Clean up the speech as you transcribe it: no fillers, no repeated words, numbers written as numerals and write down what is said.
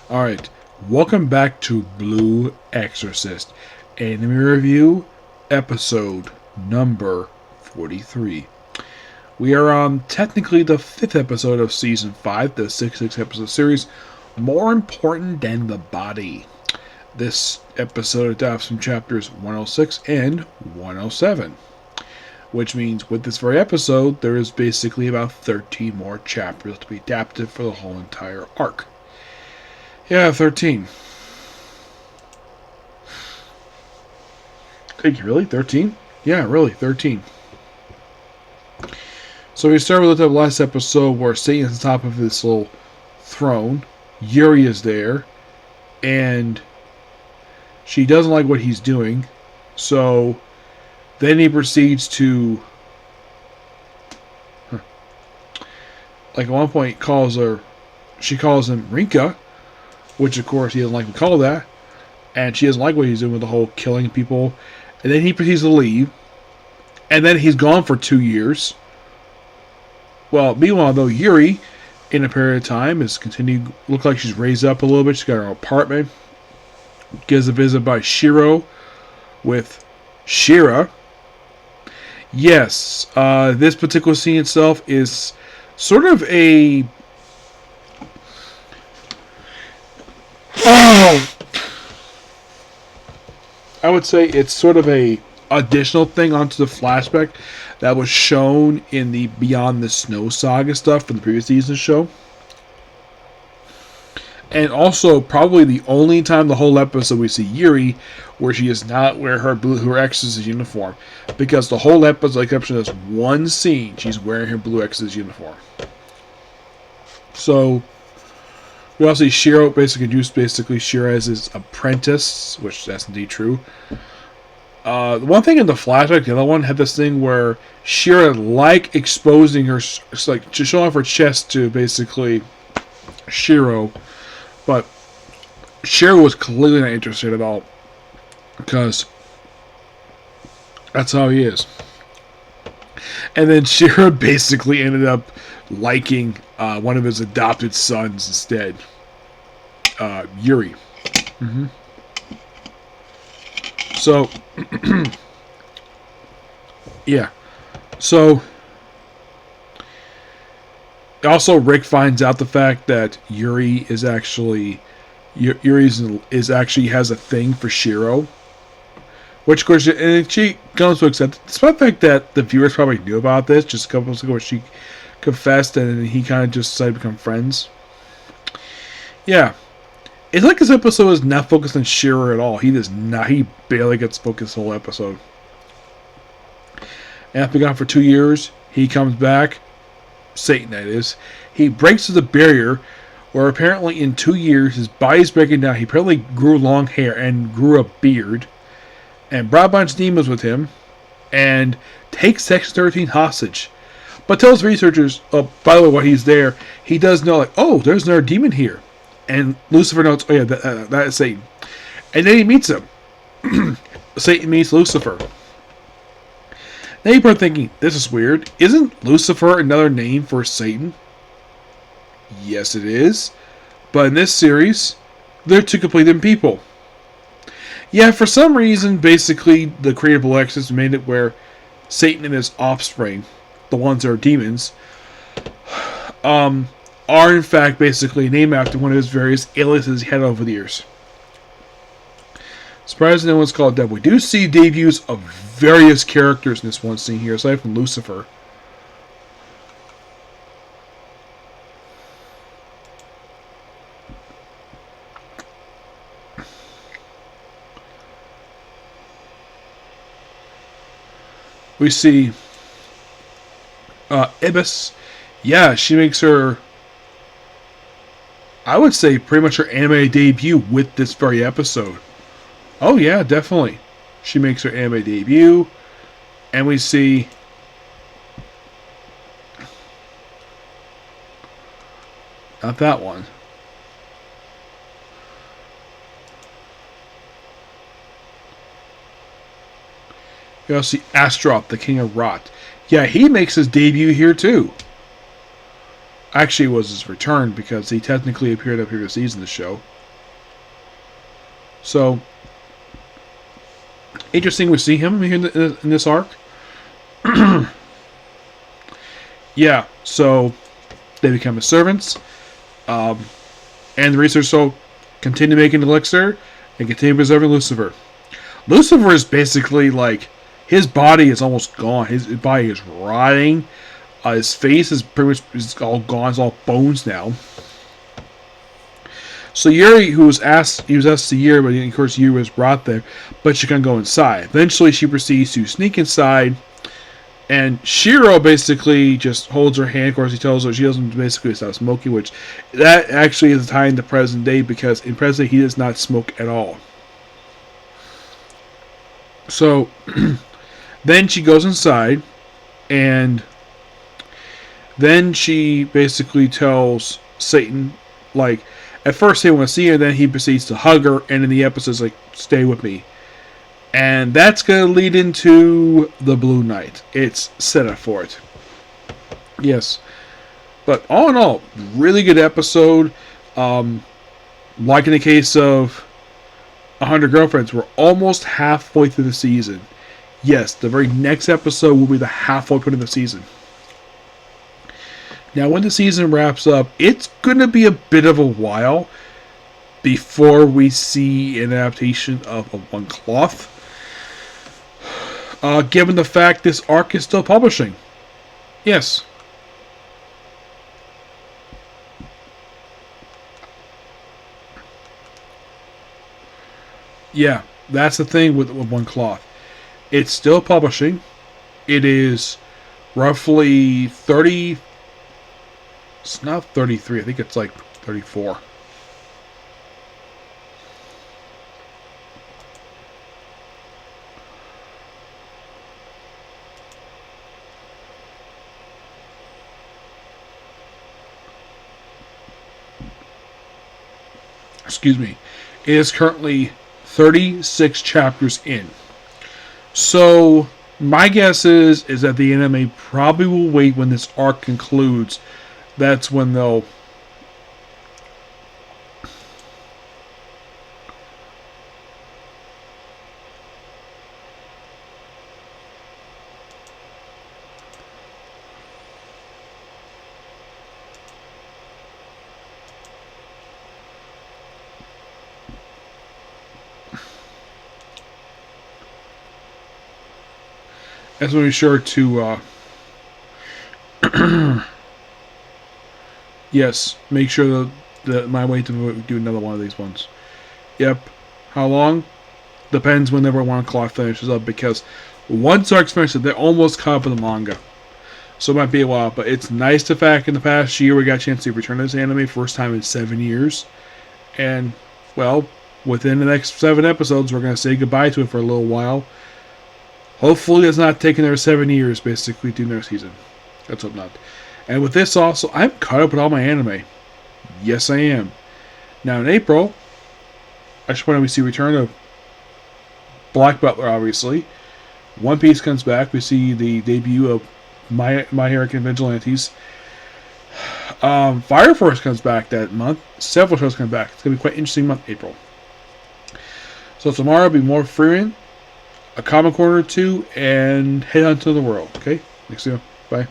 Alright, welcome back to Blue Exorcist, anime review, episode number 43. We are on technically the 5th episode of season 5, the 6 episode series, More Important Than the Body. This episode adapts from chapters 106 and 107, which means with this very episode, there is basically about 13 more chapters to be adapted for the whole entire arc. Yeah, 13. Hey, really? 13? Yeah, really, 13. So we start with the last episode where Satan's on top of this little throne. Yuri is there. And she doesn't like what he's doing. So then he proceeds to... Like at one point she calls him Rinka. Which, of course, he doesn't like to call that. And she doesn't like what he's doing with the whole killing people. And then he proceeds to leave. And then he's gone for 2 years. Well, meanwhile, though, Yuri, in a period of time, has continued... Look like she's raised up a little bit. She's got her apartment. Gives a visit by Shiro with Shira. Yes, this particular scene itself is sort of a... I would say it's sort of a additional thing onto the flashback that was shown in the Beyond the Snow Saga stuff from the previous season show. And also probably the only time the whole episode we see Yuri where she is not wearing her Exorcist uniform. Because the whole episode, except for this one scene, she's wearing her blue Exorcist uniform. So we also see Shiro basically introduced Shiro as his apprentice, which that's indeed true. The one thing in the flashback, the other one had this thing where Shiro like exposing her, like to show off her chest to basically Shiro, but Shiro was clearly not interested at all because that's how he is. And then Shiro basically ended up liking one of his adopted sons instead. Yuri. So, yeah. So, also Rick finds out the fact that Yuri is actually has a thing for Shiro. Which, of course, and she comes to accept it, despite the fact that the viewers probably knew about this just a couple months ago where she confessed and he kind of just decided to become friends. Yeah. It's like this episode is not focused on Shiro at all. He does not. He barely gets focused the whole episode. And after gone for 2 years, he comes back. Satan, that is. He breaks through the barrier where apparently in 2 years his body's breaking down. He apparently grew long hair and grew a beard. And brought a bunch of demons with him. And takes Section 13 hostage. But tells researchers, oh, by the way, while he's there, he does know, like, oh, there's another demon here. And Lucifer notes, oh yeah, that is Satan. And then he meets him. Satan meets Lucifer. Now you're probably thinking, this is weird. Isn't Lucifer another name for Satan? Yes, it is. But in this series, they're two completely different people. Yeah, for some reason, basically, the creator of Blue Exorcist made it where Satan and his offspring, the ones that are demons, are in fact basically named after one of his various aliases he had over the years. Surprisingly, no one's called Devil. We do see debuts of various characters in this one scene here, aside from Lucifer. We see Ibis. Yeah, she makes her, I would say, pretty much her anime debut with this very episode. Oh yeah, definitely. She makes her anime debut. And we see... Not that one. You also see Astaroth, the King of Rot. Yeah, he makes his debut here too. Actually, it was his return because he technically appeared up here to season the show. So, interesting we see him in this arc. Yeah, so they become his servants. And the researchers so continue making elixir and continue preserving Lucifer. Lucifer is basically like, his body is almost gone. His body is rotting. His face is pretty much is all gone. It's all bones now. So Yuri, he was asked to Yuri, but of course Yuri was brought there, but she couldn't go inside. Eventually, she proceeds to sneak inside, and Shiro basically just holds her hand. Of course, he tells her she doesn't basically stop smoking, which that actually is tying to present day, because in present day he does not smoke at all. So then she goes inside, and then she basically tells Satan, like, at first they want to see her, then he proceeds to hug her, and in the episode's like, stay with me. And that's going to lead into the Blue Knight. It's set up for it. Yes. But all in all, really good episode. Like in the case of 100 Girlfriends, we're almost halfway through the season. Yes, the very next episode will be the halfway point of the season. Now, when the season wraps up, it's going to be a bit of a while before we see an adaptation of A One Cloth. Given the fact this arc is still publishing. Yes. Yeah, that's the thing with One Cloth. It's still publishing. It is roughly 30... It's not 33. I think it's like 34. Excuse me. It is currently 36 chapters in. So my guess is that the anime probably will wait when this arc concludes. That's when they'll that's when be sure to yes, make sure that my way to do another one of these ones. Yep. How long? Depends whenever One Cloth finishes up, because once arc's finished, they're almost caught up in the manga. So it might be a while, but it's nice to fact in the past year we got a chance to return to this anime, first time in 7 years. And, well, within the next 7 episodes, we're going to say goodbye to it for a little while. Hopefully it's not taking their 7 years, basically, to their season. Let's hope not. And with this also, I'm caught up with all my anime. Yes, I am. Now in April, I should point out we see return of Black Butler, obviously. One Piece comes back. We see the debut of My Hero Vigilantes. Fire Force comes back that month. Several shows come back. It's going to be quite an interesting month, April. So tomorrow will be more Freeman, a Comic Corner or 2, and Headhunt to the World. Okay? Next video. Bye.